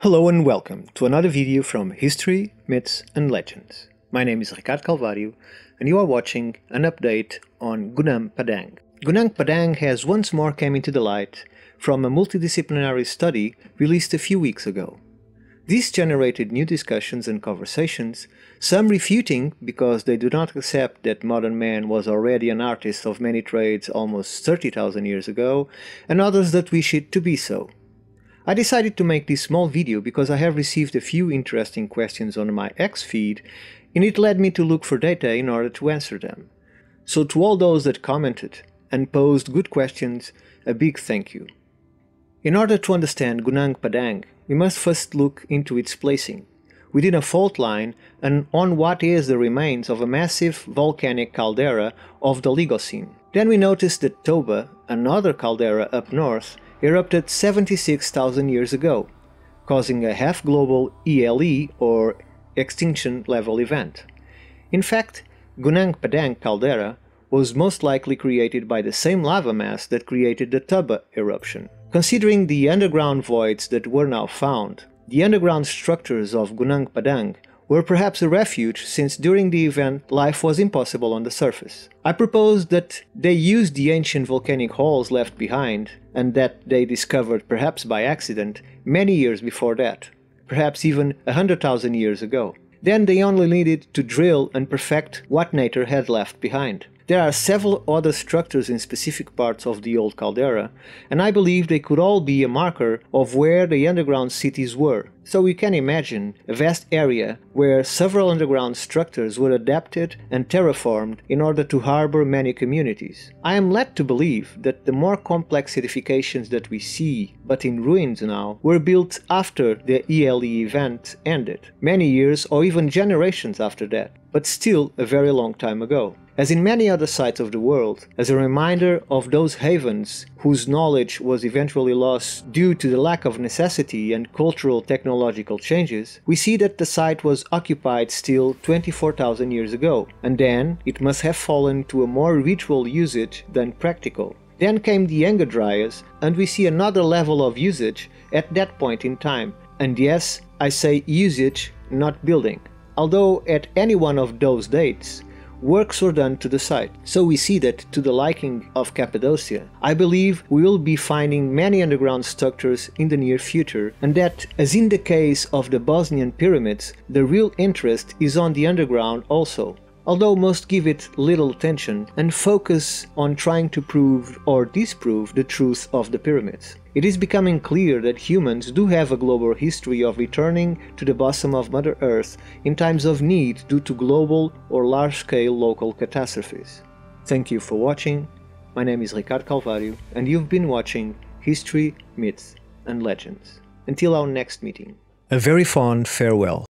Hello and welcome to another video from History, Myths and Legends. My name is Ricardo Calvario and you are watching an update on Gunung Padang. Gunung Padang has once more come into the light from a multidisciplinary study released a few weeks ago. This generated new discussions and conversations, some refuting because they do not accept that modern man was already an artist of many trades almost 30,000 years ago, and others that wish it to be so. I decided to make this small video because I have received a few interesting questions on my X feed, and it led me to look for data in order to answer them. So to all those that commented and posed good questions, a big thank you. In order to understand Gunung Padang, we must first look into its placing, within a fault line and on what is the remains of a massive volcanic caldera of the Oligocene. Then we noticed that Toba, another caldera up north, erupted 76,000 years ago, causing a half-global ELE or extinction level event. In fact, Gunung Padang caldera was most likely created by the same lava mass that created the Toba eruption. Considering the underground voids that were now found, the underground structures of Gunung Padang were perhaps a refuge, since during the event life was impossible on the surface. I propose that they used the ancient volcanic holes left behind, and that they discovered perhaps by accident many years before that, perhaps even 100,000 years ago. Then they only needed to drill and perfect what nature had left behind. There are several other structures in specific parts of the old caldera, and I believe they could all be a marker of where the underground cities were. So you can imagine a vast area where several underground structures were adapted and terraformed in order to harbor many communities. I am led to believe that the more complex edifications that we see, but in ruins now, were built after the ELE event ended, many years or even generations after that, but still a very long time ago. As in many other sites of the world, as a reminder of those havens whose knowledge was eventually lost due to the lack of necessity and cultural technological changes, we see that the site was occupied still 24,000 years ago, and then it must have fallen to a more ritual usage than practical. Then came the Younger Dryas, and we see another level of usage at that point in time, and yes, I say usage, not building. Although at any one of those dates, works were done to the site. So we see that, to the liking of Cappadocia, I believe we will be finding many underground structures in the near future, and that, as in the case of the Bosnian pyramids, the real interest is on the underground also. Although most give it little attention and focus on trying to prove or disprove the truth of the pyramids. It is becoming clear that humans do have a global history of returning to the bosom of Mother Earth in times of need due to global or large-scale local catastrophes. Thank you for watching. My name is Ricardo Calvario and you've been watching History, Myths and Legends. Until our next meeting. A very fond farewell.